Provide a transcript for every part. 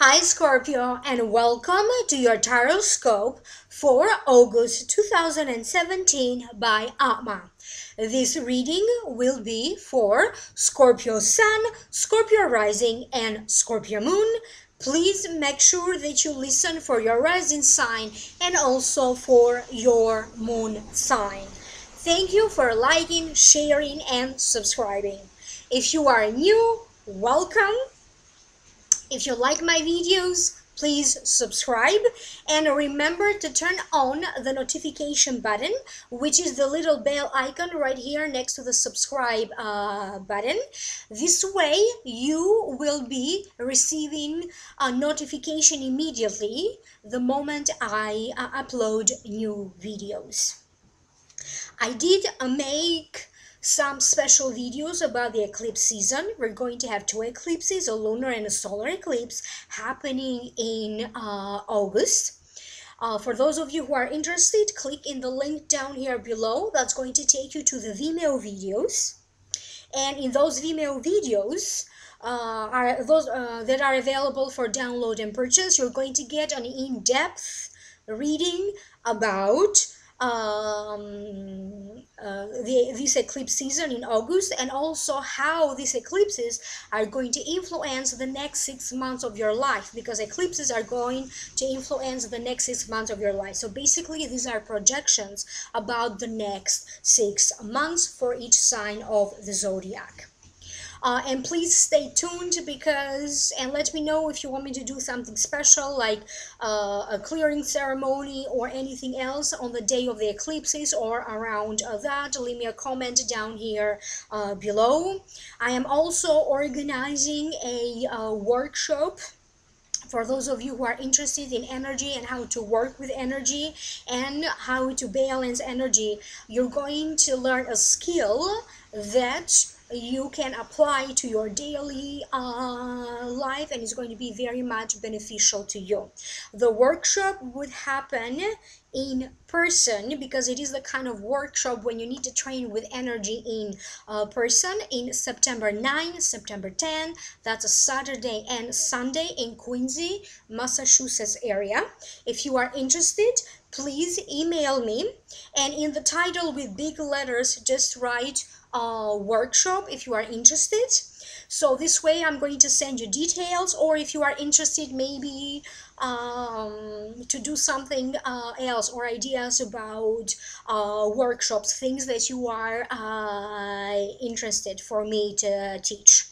Hi Scorpio, and welcome to your tarot scope for August 2017 by Atma. This reading will be for Scorpio Sun, Scorpio Rising, and Scorpio Moon. Please make sure that you listen for your rising sign and also for your moon sign. Thank you for liking, sharing, and subscribing. If you are new, welcome. If you like my videos, please subscribe and remember to turn on the notification button, which is the little bell icon right here next to the subscribe button. This way you will be receiving a notification immediately the moment I upload new videos. I did make some special videos about the eclipse season. We're going to have two eclipses, a lunar and a solar eclipse, happening in August. For those of you who are interested, click in the link down here below. That's going to take you to the Vimeo videos. And in those Vimeo videos, are those that are available for download and purchase, you're going to get an in-depth reading about this eclipse season in August, and also how these eclipses are going to influence the next 6 months of your life, because eclipses are going to influence the next 6 months of your life. So basically these are projections about the next 6 months for each sign of the zodiac. And please stay tuned and let me know if you want me to do something special like a clearing ceremony or anything else on the day of the eclipses or around that. Leave me a comment down here below. I am also organizing a workshop for those of you who are interested in energy and how to work with energy and how to balance energy. You're going to learn a skill that you can apply to your daily life, and it's going to be very much beneficial to you. The workshop would happen in person because it is the kind of workshop when you need to train with energy in person, in September 9, September 10. That's a Saturday and Sunday in Quincy, Massachusetts area. If you are interested, please email me, and in the title with big letters just write workshop if you are interested. So this way I'm going to send you details, or if you are interested maybe to do something else, or ideas about workshops, things that you are interested for me to teach.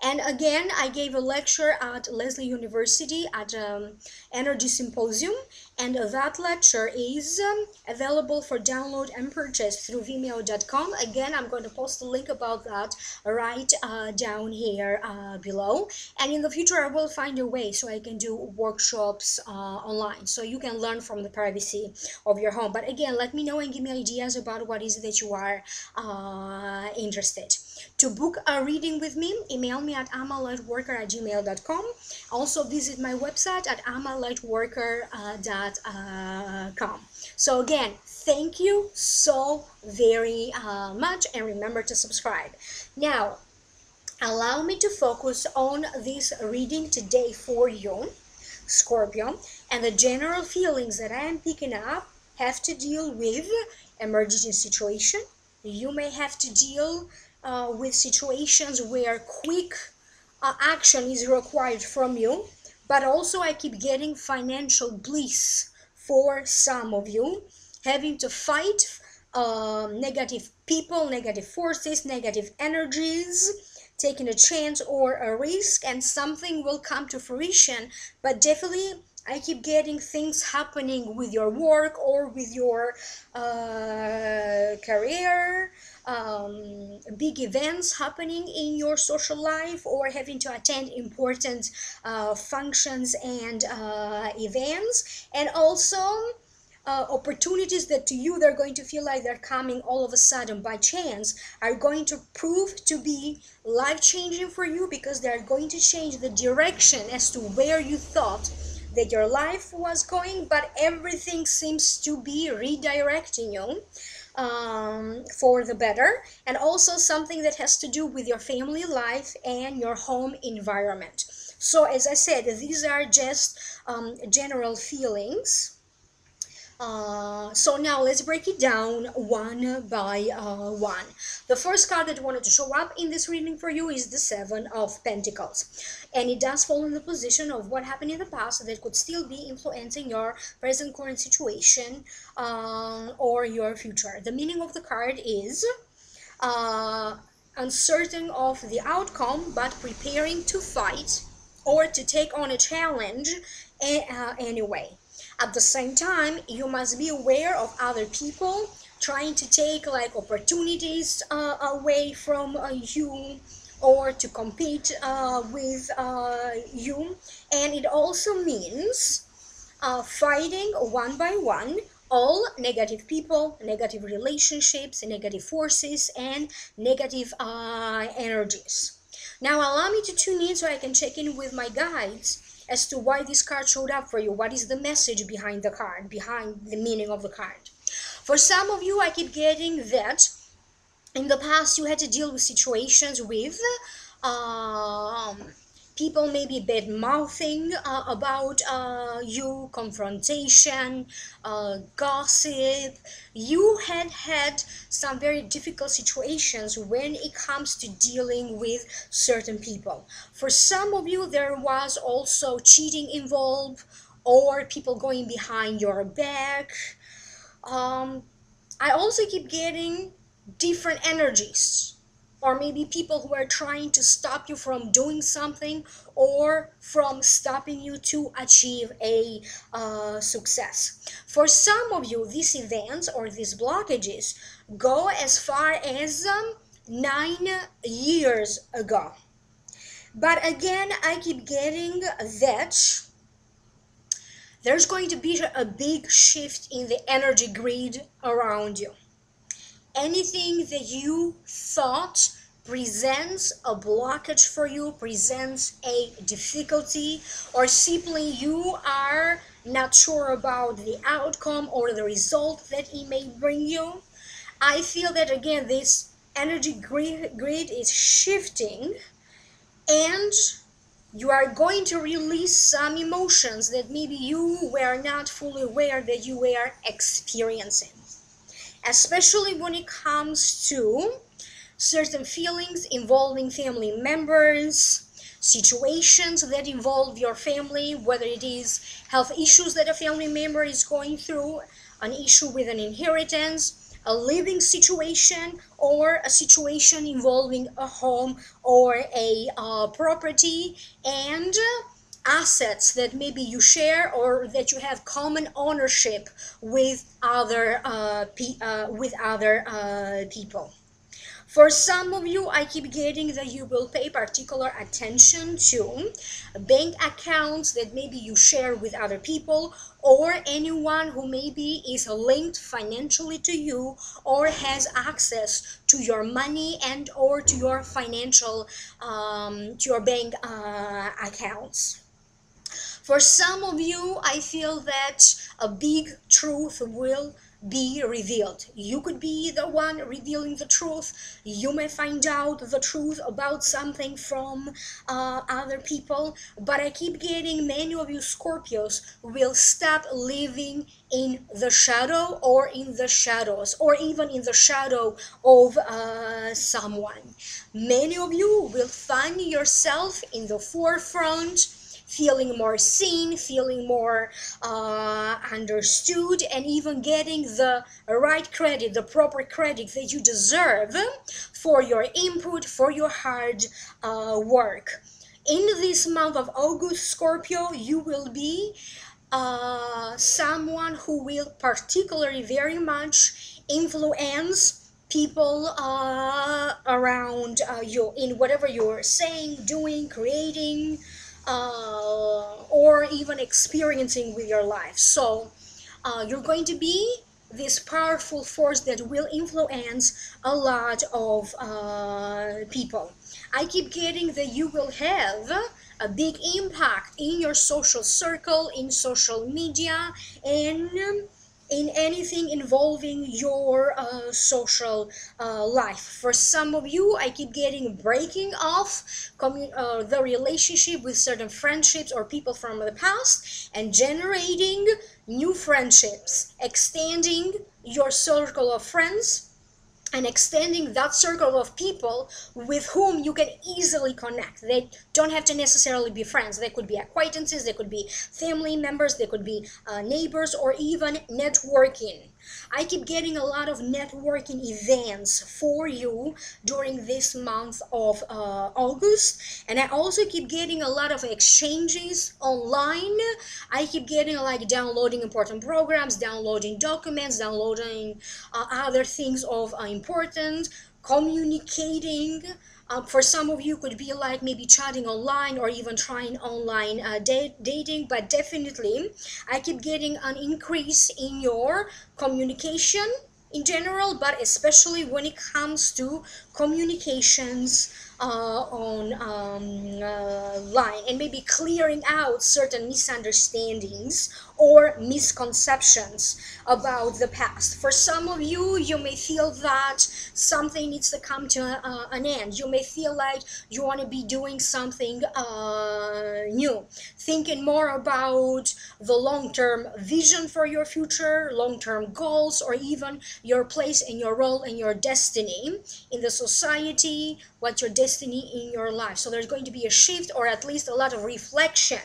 And again, I gave a lecture at Lesley University at Energy Symposium, and that lecture is available for download and purchase through vimeo.com. Again, I'm going to post a link about that right down here below. And in the future, I will find a way so I can do workshops online, so you can learn from the privacy of your home. But again, let me know and give me ideas about what is it that you are interested. To book a reading with me, email me at amalightworker@gmail.com. Also visit my website at amalightworker.com. So again, thank you so very much, and remember to subscribe. Now, allow me to focus on this reading today for you, Scorpio, and the general feelings that I am picking up have to deal with emergency situation. You may have to deal with situations where quick action is required from you, but also I keep getting financial bliss for some of you, having to fight negative people, negative forces, negative energies, taking a chance or a risk, and something will come to fruition. But definitely I keep getting things happening with your work or with your career, big events happening in your social life, or having to attend important functions and events, and also opportunities that to you they're going to feel like they're coming all of a sudden by chance are going to prove to be life-changing for you, because they're going to change the direction as to where you thought that your life was going, but everything seems to be redirecting you for the better. And also something that has to do with your family life and your home environment. So as I said, these are just general feelings. So now let's break it down one by one. The first card that wanted to show up in this reading for you is the Seven of Pentacles. And it does fall in the position of what happened in the past that could still be influencing your present current situation or your future. The meaning of the card is uncertain of the outcome but preparing to fight or to take on a challenge anyway. At the same time, you must be aware of other people trying to take like opportunities away from you or to compete with you. And it also means fighting one by one all negative people, negative relationships, negative forces, and negative energies. Now allow me to tune in so I can check in with my guides as to why this card showed up for you. What is the message behind the card, behind the meaning of the card? For some of you, I keep getting that in the past you had to deal with situations with people maybe bad-mouthing about you, confrontation, gossip. You had some very difficult situations when it comes to dealing with certain people. For some of you, there was also cheating involved or people going behind your back. I also keep getting different energies, or maybe people who are trying to stop you from doing something or from stopping you to achieve a success. For some of you, these events or these blockages go as far as 9 years ago. But again, I keep getting that there's going to be a big shift in the energy grid around you. Anything that you thought presents a blockage for you, presents a difficulty, or simply you are not sure about the outcome or the result that it may bring you, I feel that again this energy grid is shifting, and you are going to release some emotions that maybe you were not fully aware that you were experiencing. Especially when it comes to certain feelings involving family members, situations that involve your family, whether it is health issues that a family member is going through, an issue with an inheritance, a living situation, or a situation involving a home or a property, and assets that maybe you share or that you have common ownership with other people. For some of you, I keep getting that you will pay particular attention to bank accounts that maybe you share with other people, or anyone who maybe is linked financially to you or has access to your money and or to your financial, to your bank accounts. For some of you, I feel that a big truth will be revealed. You could be the one revealing the truth. You may find out the truth about something from other people, but I keep getting many of you Scorpios will stop living in the shadow or in the shadows or even in the shadow of someone. Many of you will find yourself in the forefront, feeling more seen, feeling more understood, and even getting the right credit, the proper credit that you deserve for your input, for your hard work. In this month of August, Scorpio, you will be someone who will particularly very much influence people around you in whatever you're saying, doing, creating, or even experiencing with your life. So you're going to be this powerful force that will influence a lot of people. I keep getting that you will have a big impact in your social circle, in social media, and in anything involving your social life. For some of you, I keep getting breaking off the relationship with certain friendships or people from the past and generating new friendships, extending your circle of friends and extending that circle of people with whom you can easily connect. They don't have to necessarily be friends. They could be acquaintances, they could be family members, they could be neighbors, or even networking. I keep getting a lot of networking events for you during this month of August, and I also keep getting a lot of exchanges online. I keep getting like downloading important programs, downloading documents, downloading other things of importance, communicating. For some of you, could be like maybe chatting online or even trying online dating, but definitely I keep getting an increase in your communication in general, but especially when it comes to communications line, and maybe clearing out certain misunderstandings or misconceptions about the past. For some of you, you may feel that something needs to come to an end. You may feel like you want to be doing something new, thinking more about the long-term vision for your future, long-term goals, or even your place and your role and your destiny in the society, what's your destiny in your life. So there's going to be a shift, or at least a lot of reflection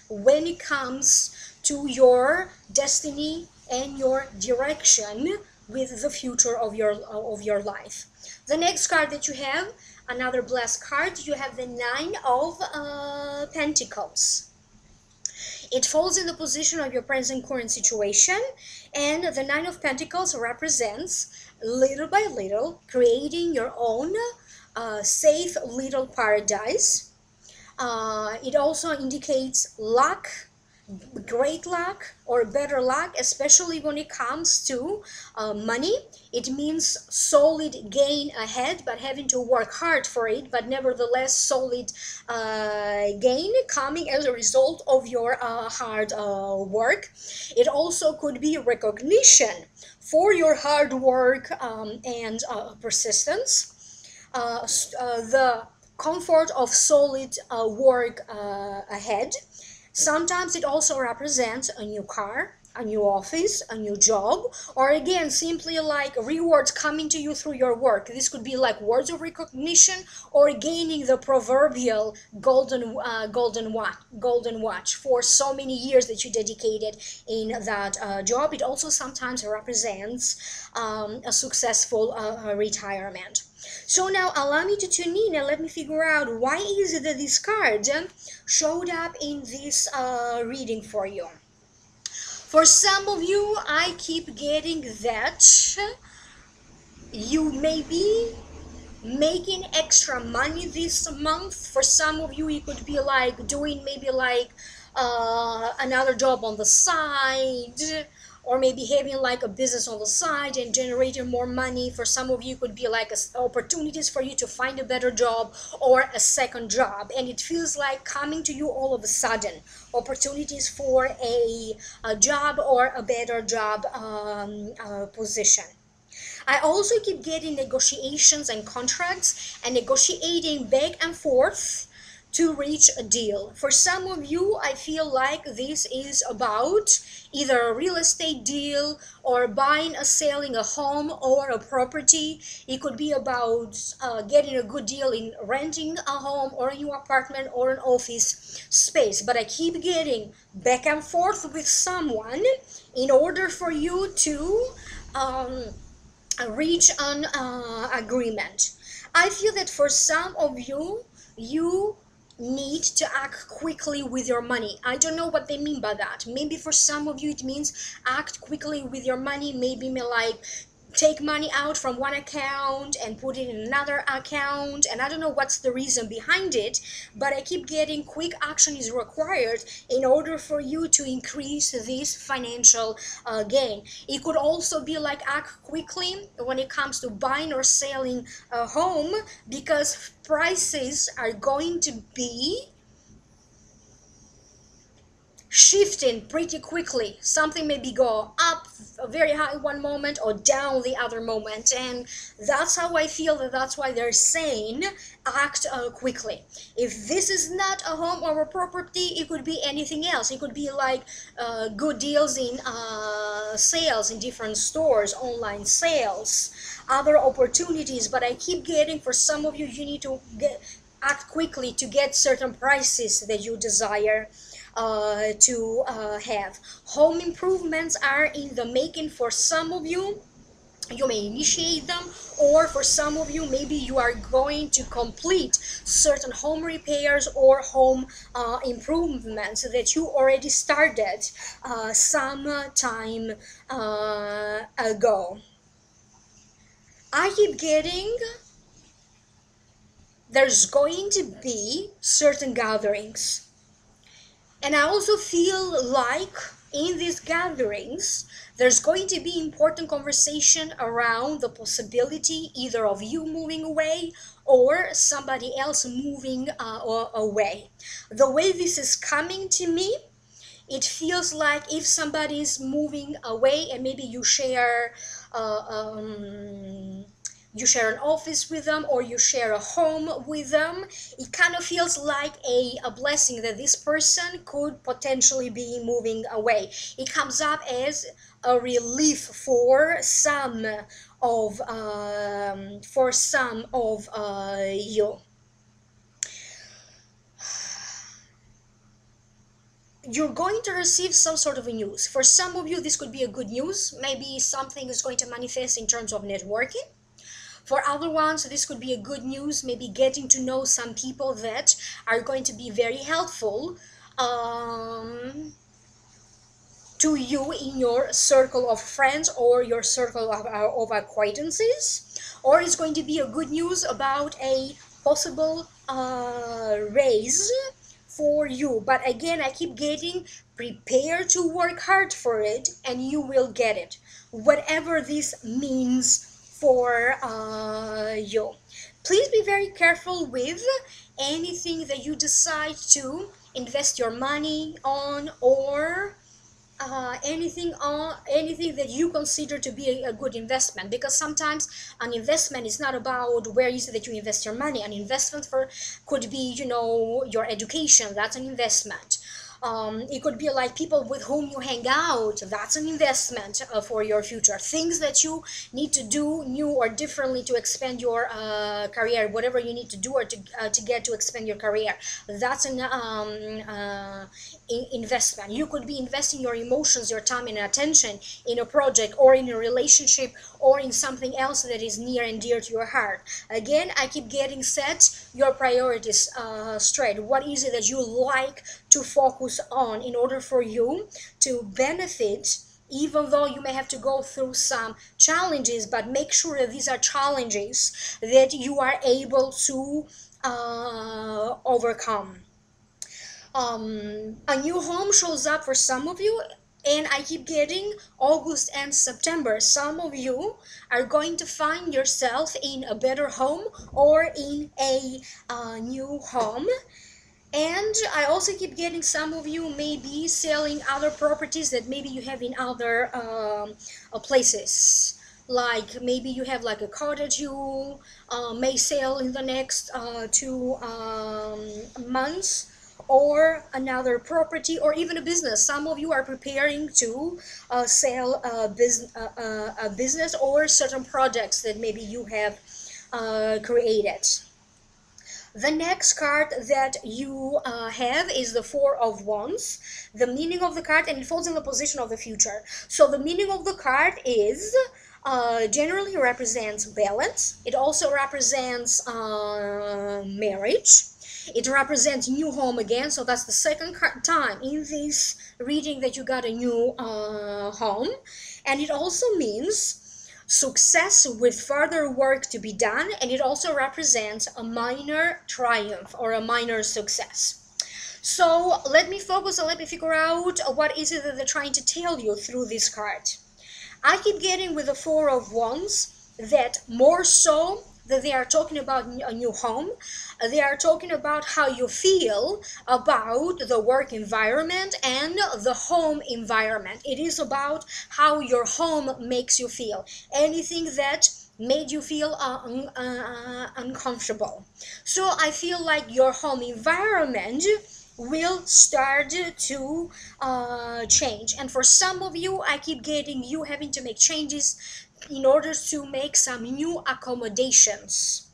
when it comes to your destiny and your direction with the future of your life. The next card that you have, another blessed card, you have the Nine of Pentacles. It falls in the position of your present current situation, and the Nine of Pentacles represents, little by little, creating your own safe little paradise. It also indicates luck, great luck or better luck, especially when it comes to money. It means solid gain ahead, but having to work hard for it, but nevertheless solid gain coming as a result of your hard work. It also could be recognition for your hard work and persistence. The comfort of solid work ahead. Sometimes it also represents a new car, a new office, a new job, or again, simply like rewards coming to you through your work. This could be like words of recognition or gaining the proverbial golden watch for so many years that you dedicated in that job. It also sometimes represents a successful retirement. So now allow me to tune in and let me figure out why is it that this card showed up in this reading for you. For some of you, I keep getting that you may be making extra money this month. For some of you, you could be like doing maybe like another job on the side, or maybe having like a business on the side and generating more money. For some of you, it could be like opportunities for you to find a better job or a second job, and it feels like coming to you all of a sudden, opportunities for a job or a better job position. I also keep getting negotiations and contracts and negotiating back and forth to reach a deal. For some of you, I feel like this is about either a real estate deal or buying or selling a home or a property. It could be about getting a good deal in renting a home or a new apartment or an office space. But I keep getting back and forth with someone in order for you to reach an agreement. I feel that for some of you, you need to act quickly with your money. I don't know what they mean by that. Maybe for some of you it means act quickly with your money. Maybe like take money out from one account and put it in another account, and I don't know what's the reason behind it, but I keep getting quick action is required in order for you to increase this financial gain. It could also be like act quickly when it comes to buying or selling a home, because prices are going to be shifting pretty quickly. Something maybe go up very high one moment or down the other moment. And that's how I feel, that's why they're saying act quickly. If this is not a home or a property, it could be anything else. It could be like good deals in sales in different stores, online sales, other opportunities. But I keep getting, for some of you, you need to act quickly to get certain prices that you desire to have. Home improvements are in the making for some of you. You may initiate them, or for some of you, maybe you are going to complete certain home repairs or home improvements that you already started some time ago. I keep getting there's going to be certain gatherings. And I also feel like in these gatherings, there's going to be important conversation around the possibility either of you moving away or somebody else moving away. The way this is coming to me, it feels like if somebody is moving away and maybe you share an office with them or you share a home with them, it kind of feels like a blessing that this person could potentially be moving away. It comes up as a relief for some of you. You're going to receive some sort of a news. For some of you, this could be a good news. Maybe something is going to manifest in terms of networking. For other ones, this could be a good news, maybe getting to know some people that are going to be very helpful to you in your circle of friends or your circle of acquaintances. Or it's going to be a good news about a possible raise for you. But again, I keep getting prepare to work hard for it and you will get it. Whatever this means for you. Please be very careful with anything that you decide to invest your money on, or anything that you consider to be a good investment, because sometimes an investment is not about where is it that you invest your money. An investment could be, your education. That's an investment. It could be like people with whom you hang out. That's an investment for your future. Things that you need to do new or differently to expand your career, whatever you need to do or to get to expand your career. That's an investment. You could be investing your emotions, your time and attention in a project or in a relationship or in something else that is near and dear to your heart. Again, I keep getting set your priorities straight. What is it that you like to focus on in order for you to benefit, even though you may have to go through some challenges, but make sure that these are challenges that you are able to overcome. A new home shows up for some of you, and I keep getting August and September. Some of you are going to find yourself in a better home or in a new home. And I also keep getting some of you may be selling other properties that maybe you have in other places. Like maybe you have like a car that you may sell in the next 2 months, or another property, or even a business. Some of you are preparing to sell a business or certain projects that maybe you have created. The next card that you have is the Four of Wands. The meaning of the card, and it falls in the position of the future. So the meaning of the card is generally represents balance. It also represents marriage. It represents new home again. So that's the second time in this reading that you got a new home. And it also means success with further work to be done, and it also represents a minor triumph or a minor success. So let me focus and let me figure out what is it that they're trying to tell you through this card. I keep getting with the Four of Wands that more so that they are talking about a new home. They are talking about how you feel about the work environment and the home environment. It is about how your home makes you feel. Anything that made you feel uncomfortable. So I feel like your home environment will start to change. And for some of you, I keep getting you having to make changes in order to make some new accommodations,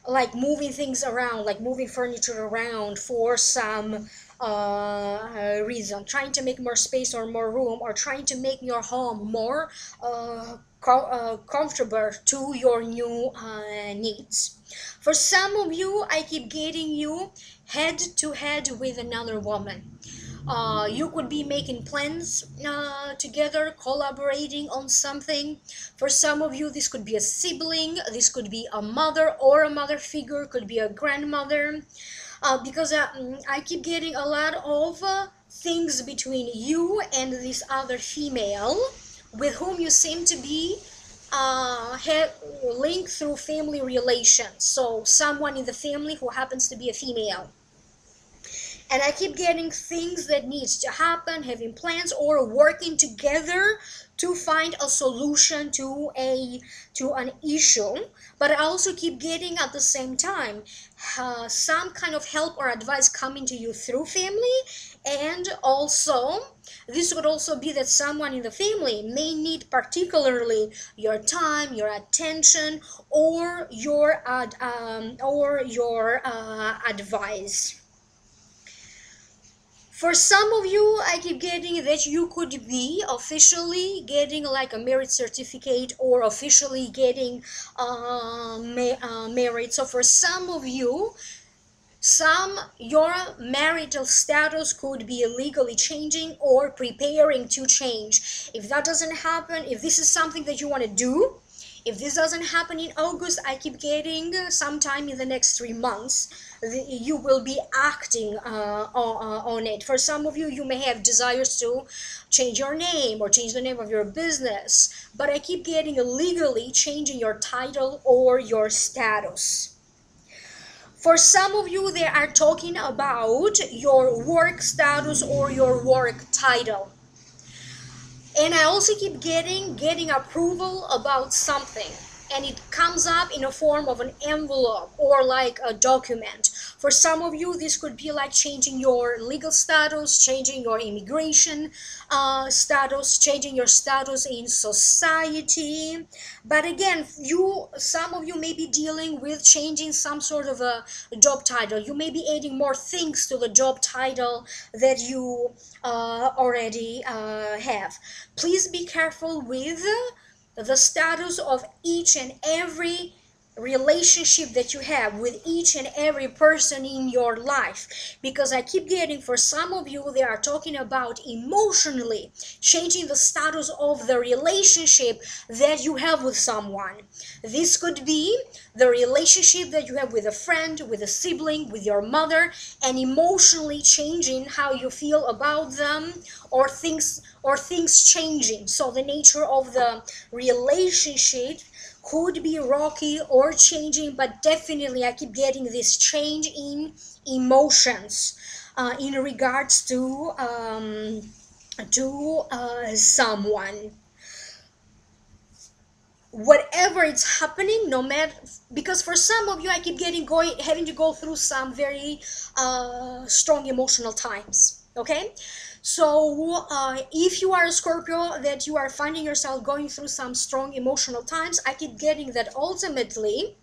like moving things around, like moving furniture around for some reason, trying to make more space or more room, or trying to make your home more comfortable to your new needs. For some of you, I keep getting you head to head with another woman. You could be making plans together, collaborating on something. For some of you, this could be a sibling, this could be a mother or a mother figure, could be a grandmother. Because I keep getting a lot of things between you and this other female with whom you seem to be linked through family relations. So someone in the family who happens to be a female. And I keep getting things that needs to happen, having plans or working together to find a solution to an issue. But I also keep getting at the same time some kind of help or advice coming to you through family. And also this could also be that someone in the family may need particularly your time, your attention, or your advice. For some of you, I keep getting that you could be officially getting like a marriage certificate or officially getting married. So for some of you, your marital status could be legally changing or preparing to change. If that doesn't happen, if this is something that you want to do, if this doesn't happen in August, I keep getting sometime in the next 3 months, you will be acting on it. For some of you, you may have desires to change your name or change the name of your business, but I keep getting legally changing your title or your status. For some of you, they are talking about your work status or your work title. And I also keep getting approval about something, and it comes up in a form of an envelope or like a document. For some of you, this could be like changing your legal status, changing your immigration status, changing your status in society. But again, some of you may be dealing with changing some sort of a job title. You may be adding more things to the job title that you already have. Please be careful with the status of each and every relationship that you have with each and every person in your life, because I keep getting, for some of you, they are talking about emotionally changing the status of the relationship that you have with someone. This could be the relationship that you have with a friend, with a sibling, with your mother, and emotionally changing how you feel about them, or things changing. So the nature of the relationship could be rocky or changing, but definitely I keep getting this change in emotions in regards to someone. Whatever it's happening, no matter, because for some of you, I keep having to go through some very strong emotional times. Okay, so if you are a Scorpio, that you are finding yourself going through some strong emotional times, I keep getting that ultimately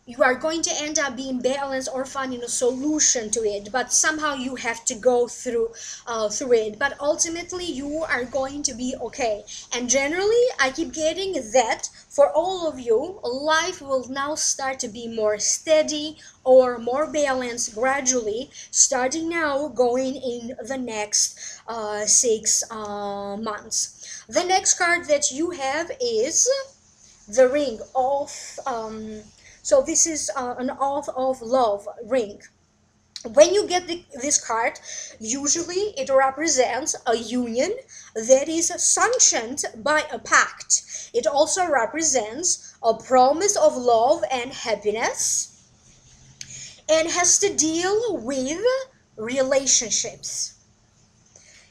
you are going to end up being balanced or finding a solution to it, but somehow you have to go through it. But ultimately, you are going to be okay. And generally, I keep getting that for all of you, life will now start to be more steady or more balanced gradually, starting now, going in the next 6 months. The next card that you have is the Ring of so this is an Oath of Love ring. When you get this card, usually it represents a union that is sanctioned by a pact. It also represents a promise of love and happiness, and has to deal with relationships.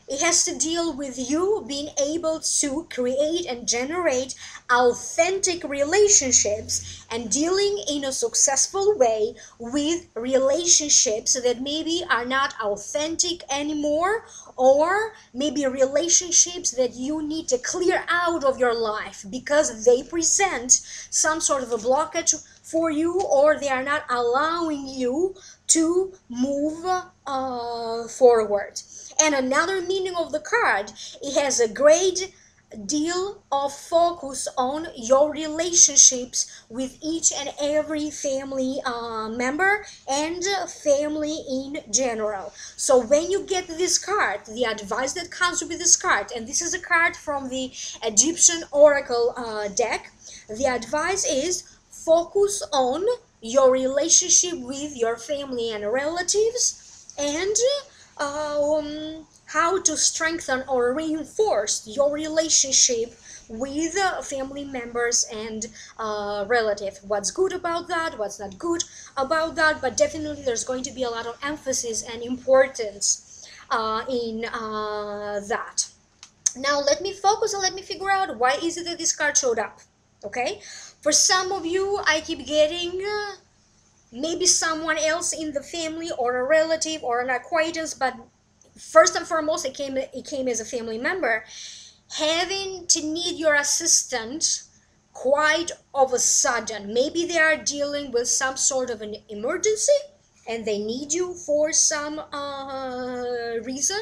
It has to deal with you being able to create and generate authentic relationships and dealing in a successful way with relationships that maybe are not authentic anymore, or maybe relationships that you need to clear out of your life because they present some sort of a blockage for you, or they are not allowing you to move forward. And another meaning of the card, it has a great deal of focus on your relationships with each and every family member and family in general. So when you get this card, the advice that comes with this card, and this is a card from the Egyptian Oracle deck, the advice is focus on your relationship with your family and relatives, and how to strengthen or reinforce your relationship with family members and relatives. What's good about that, what's not good about that, but definitely there's going to be a lot of emphasis and importance in that. Now let me focus and let me figure out why is it that this card showed up. Okay, for some of you, I keep getting maybe someone else in the family or a relative or an acquaintance, but first and foremost it came as a family member, having to need your assistance quite of a sudden. Maybe they are dealing with some sort of an emergency and they need you for some reason,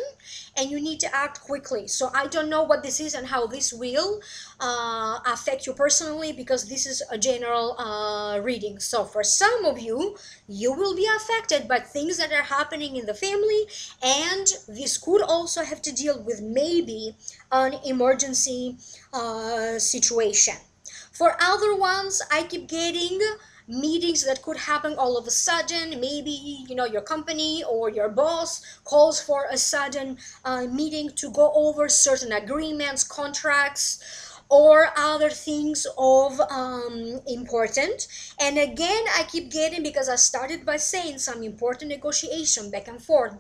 and you need to act quickly. So I don't know what this is and how this will affect you personally, because this is a general reading. So for some of you, you will be affected by things that are happening in the family, and this could also have to deal with maybe an emergency situation. For other ones, I keep getting meetings that could happen all of a sudden. Maybe, you know, your company or your boss calls for a sudden meeting to go over certain agreements, contracts, or other things of important. And again, I keep getting, because I started by saying some important negotiation back and forth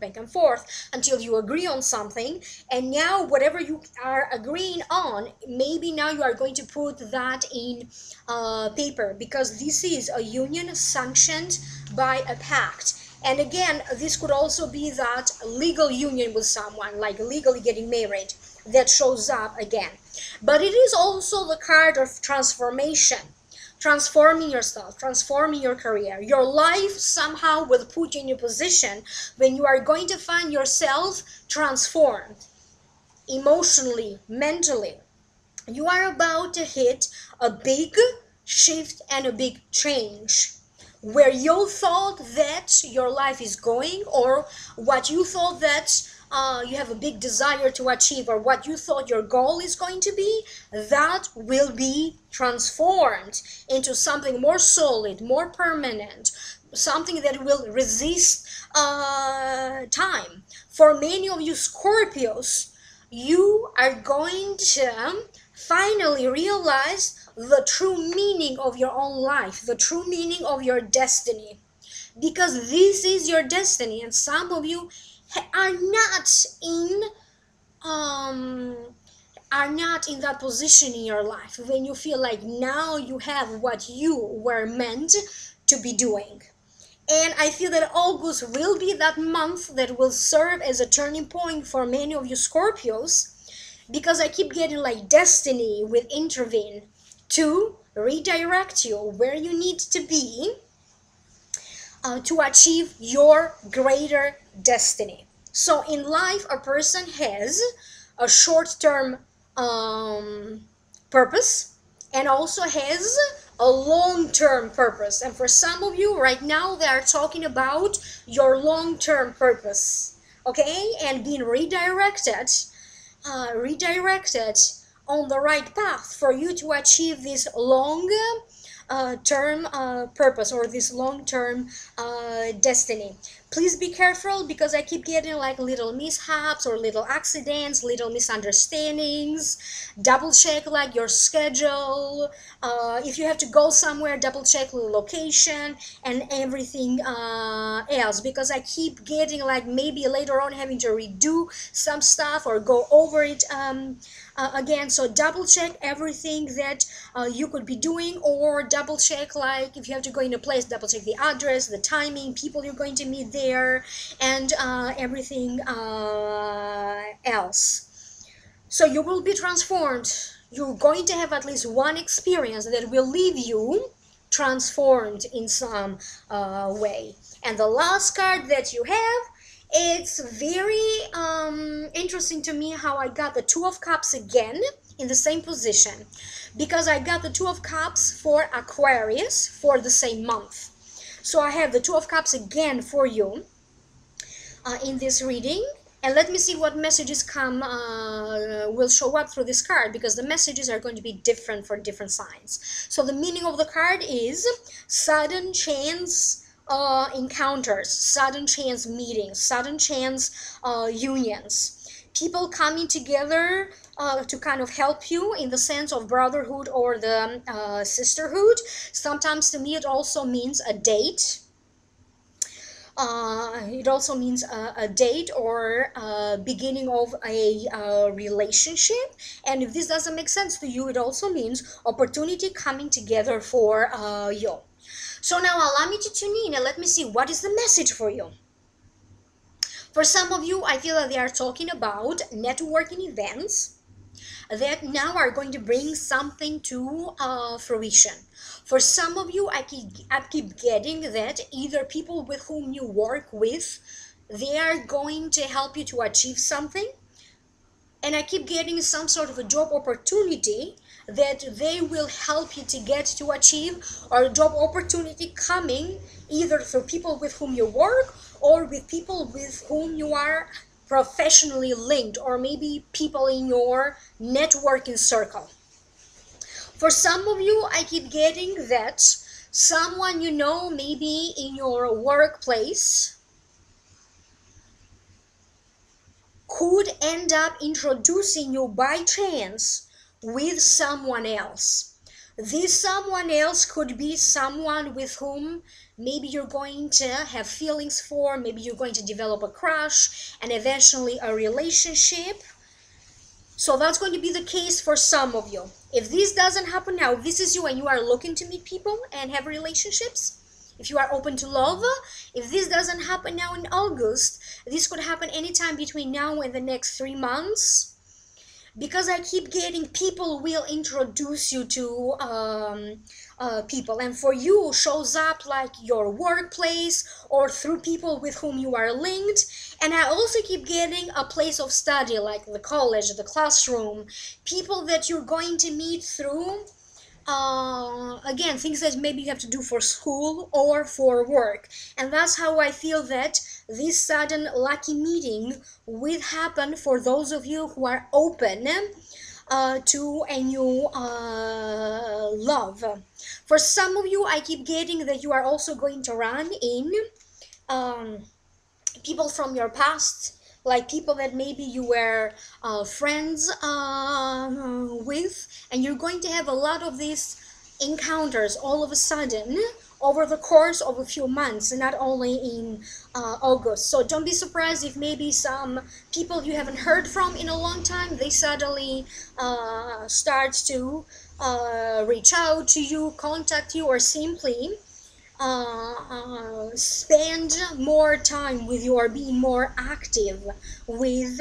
until you agree on something, and now whatever you are agreeing on, maybe now you are going to put that in paper, because this is a union sanctioned by a pact. And again, this could also be that legal union with someone, like legally getting married, that shows up again. But it is also the card of transformation, transforming yourself, transforming your career. Your life somehow will put you in a position when you are going to find yourself transformed emotionally, mentally. You are about to hit a big shift and a big change, where you thought that your life is going, or what you thought that you have a big desire to achieve, or what you thought your goal is going to be, that will be transformed into something more solid, more permanent, something that will resist time. For many of you Scorpios, you are going to finally realize the true meaning of your own life, the true meaning of your destiny, because this is your destiny. And some of you are not in that position in your life when you feel like now you have what you were meant to be doing. And I feel that August will be that month that will serve as a turning point for many of you Scorpios, because I keep getting like destiny will intervene to redirect you where you need to be to achieve your greater destiny. So in life, a person has a short-term purpose, and also has a long-term purpose. And for some of you right now, they are talking about your long-term purpose, okay, and being redirected on the right path for you to achieve this long-term purpose, or this long-term destiny. Please be careful, because I keep getting like little mishaps or little accidents, little misunderstandings. Double check like your schedule. If you have to go somewhere, double check the location and everything else, because I keep getting like maybe later on having to redo some stuff or go over it again. So double check everything that you could be doing, or double check like if you have to go in a place, double check the address, the timing, people you're going to meet there, and everything else. So you will be transformed. You're going to have at least one experience that will leave you transformed in some way. And the last card that you have, it's very interesting to me how I got the Two of Cups again in the same position, because I got the Two of Cups for Aquarius for the same month. So I have the Two of Cups again for you in this reading. And let me see what messages will show up through this card, because the messages are going to be different for different signs. So the meaning of the card is sudden chance encounters, sudden chance meetings, sudden chance unions. People coming together to kind of help you in the sense of brotherhood or the sisterhood. Sometimes to me it also means a date. It also means a date or beginning of a relationship. And if this doesn't make sense to you, it also means opportunity coming together for you. So now allow me to tune in and let me see what is the message for you. For some of you, I feel that they are talking about networking events that now are going to bring something to fruition. For some of you, I keep getting that either people with whom you work with, they are going to help you to achieve something. And I keep getting some sort of a job opportunity that they will help you to get to achieve, or a job opportunity coming either through people with whom you work or with people with whom you are professionally linked, or maybe people in your networking circle. For some of you, I keep getting that someone you know, maybe in your workplace, could end up introducing you by chance with someone else. This someone else could be someone with whom maybe you're going to have feelings for, maybe you're going to develop a crush and eventually a relationship. So that's going to be the case for some of you. If this doesn't happen now, this is you and you are looking to meet people and have relationships, if you are open to love, if this doesn't happen now in August, this could happen anytime between now and the next 3 months. Because I keep getting people will introduce you to people, and for you shows up like your workplace or through people with whom you are linked. And I also keep getting a place of study like the college, the classroom, people that you're going to meet through again, things that maybe you have to do for school or for work. And that's how I feel that this sudden lucky meeting will happen for those of you who are open to a new love. For some of you, I keep getting that you are also going to run in people from your past, like people that maybe you were friends with, and you're going to have a lot of these encounters all of a sudden over the course of a few months, and not only in August. So don't be surprised if maybe some people you haven't heard from in a long time, they suddenly start to reach out to you, contact you, or simply spend more time with you or be more active with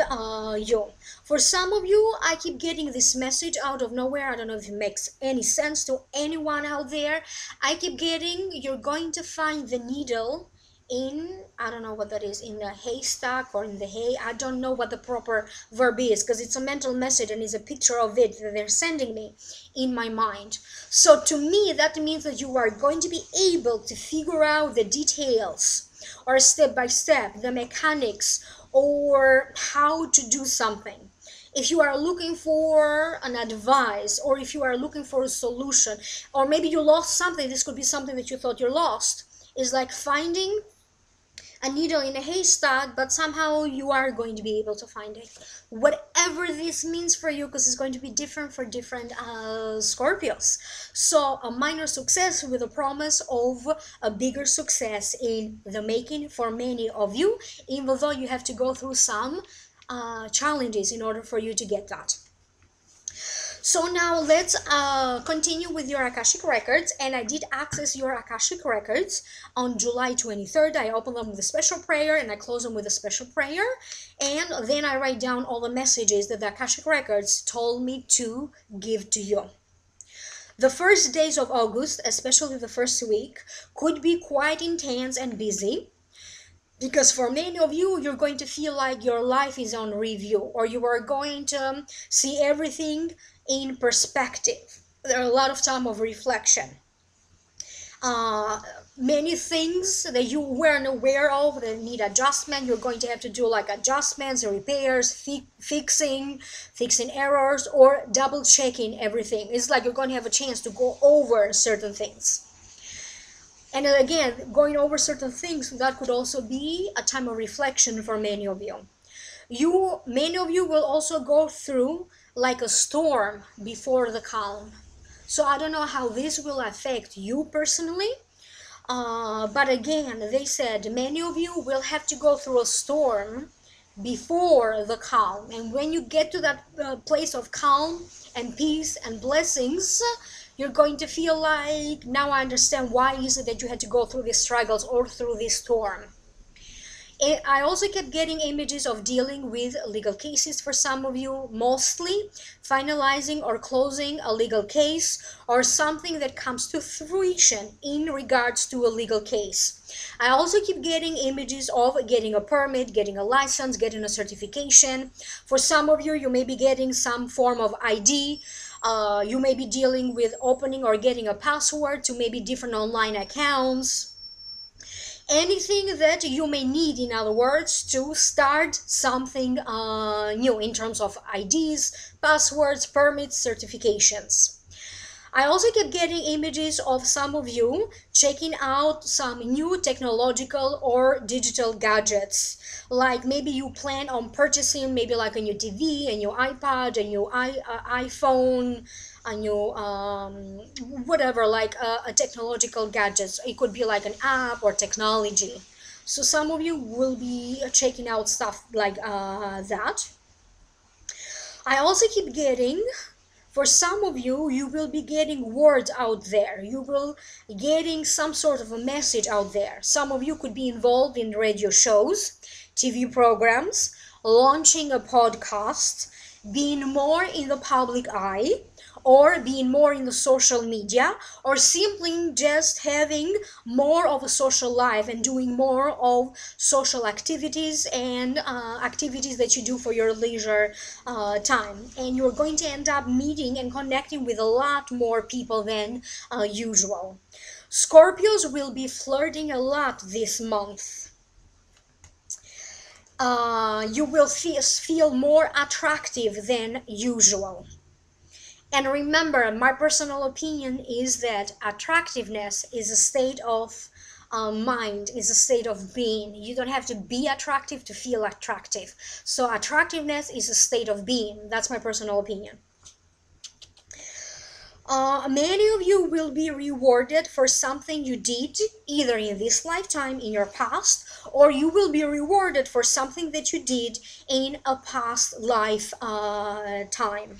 you. For some of you, I keep getting this message out of nowhere. I don't know if it makes any sense to anyone out there. I keep getting you're going to find the needle in, I don't know what that is, in the haystack or in the hay. I don't know what the proper verb is, because it's a mental message and it's a picture of it that they're sending me in my mind. So to me, that means that you are going to be able to figure out the details, or step by step, the mechanics, or how to do something. If you are looking for an advice, or if you are looking for a solution, or maybe you lost something, this could be something that you thought you lost. It's like finding a needle in a haystack, but somehow you are going to be able to find it. Whatever this means for you, because it's going to be different for different Scorpios. So a minor success with a promise of a bigger success in the making for many of you, even though you have to go through some challenges in order for you to get that. So now let's continue with your Akashic Records. And I did access your Akashic Records on July 23rd. I opened them with a special prayer and I close them with a special prayer. And then I write down all the messages that the Akashic Records told me to give to you. The first days of August, especially the first week, could be quite intense and busy. Because for many of you, you're going to feel like your life is on review, or you are going to see everything in perspective. There are a lot of time of reflection. Many things that you weren't aware of that need adjustment, you're going to have to do like adjustments, repairs, fixing errors, or double checking everything. It's like you're going to have a chance to go over certain things. And again, going over certain things, that could also be a time of reflection for many of you. Many of you will also go through like a storm before the calm. So I don't know how this will affect you personally. But again, they said many of you will have to go through a storm before the calm. And when you get to that place of calm and peace and blessings, you're going to feel like, now I understand why is it that you had to go through these struggles or through this storm. I also kept getting images of dealing with legal cases for some of you, mostly finalizing or closing a legal case or something that comes to fruition in regards to a legal case. I also keep getting images of getting a permit, getting a license, getting a certification. For some of you, you may be getting some form of ID. You may be dealing with opening or getting a password to maybe different online accounts. Anything that you may need, in other words, to start something new in terms of IDs, passwords, permits, certifications. I also kept getting images of some of you checking out some new technological or digital gadgets. Like maybe you plan on purchasing maybe like a new TV, a new iPad, a new iPhone, a new whatever, like a technological gadgets. It could be like an app or technology. So some of you will be checking out stuff like that. I also keep getting, for some of you, you will be getting words out there. You will getting some sort of a message out there. Some of you could be involved in radio shows, TV programs, launching a podcast, being more in the public eye, or being more in the social media, or simply just having more of a social life and doing more of social activities and activities that you do for your leisure time. And you're going to end up meeting and connecting with a lot more people than usual. Scorpios will be flirting a lot this month. You will feel more attractive than usual. And remember, my personal opinion is that attractiveness is a state of mind, is a state of being. You don't have to be attractive to feel attractive. So attractiveness is a state of being. That's my personal opinion. Many of you will be rewarded for something you did either in this lifetime, in your past, or you will be rewarded for something that you did in a past life time.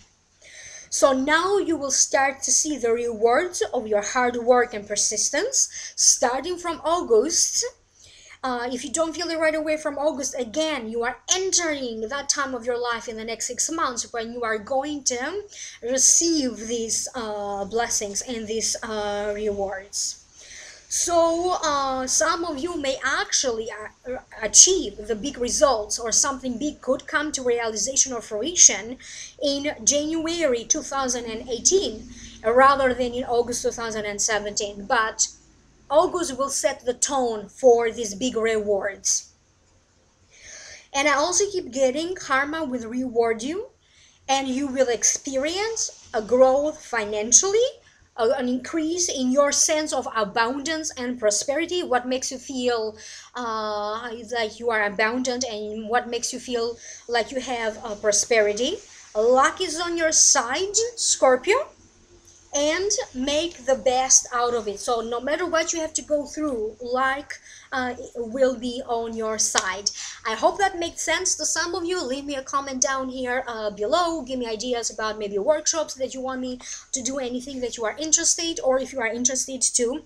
So now you will start to see the rewards of your hard work and persistence starting from August. If you don't feel it right away from August, again, you are entering that time of your life in the next 6 months when you are going to receive these blessings and these rewards. So some of you may actually achieve the big results, or something big could come to realization or fruition in January 2018 rather than in August 2017. But August will set the tone for these big rewards. And I also keep getting karma will reward you, and you will experience a growth financially, an increase in your sense of abundance and prosperity, what makes you feel like you are abundant, and what makes you feel like you have prosperity. Luck is on your side, Scorpio, and make the best out of it. So no matter what you have to go through, luck will be on your side. I hope that makes sense to some of you. Leave me a comment down here below. Give me ideas about maybe workshops that you want me to do, anything that you are interested, or if you are interested to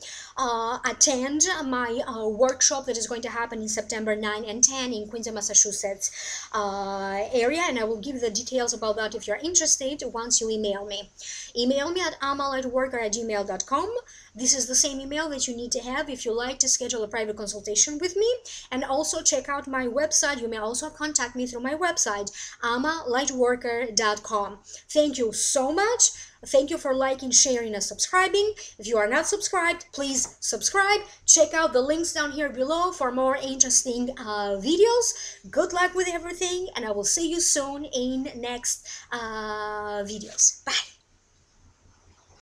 attend my workshop that is going to happen in September 9 and 10 in Quincy, Massachusetts area, and I will give you the details about that if you're interested once you email me. Email me at amalightworker@gmail.com. This is the same email that you need to have if you like to schedule a private consultation with me. And also check out my website. You may also contact me through my website, amalightworker.com. Thank you so much. Thank you for liking, sharing, and subscribing. If you are not subscribed, please subscribe. Check out the links down here below for more interesting videos. Good luck with everything, and I will see you soon in next videos. Bye.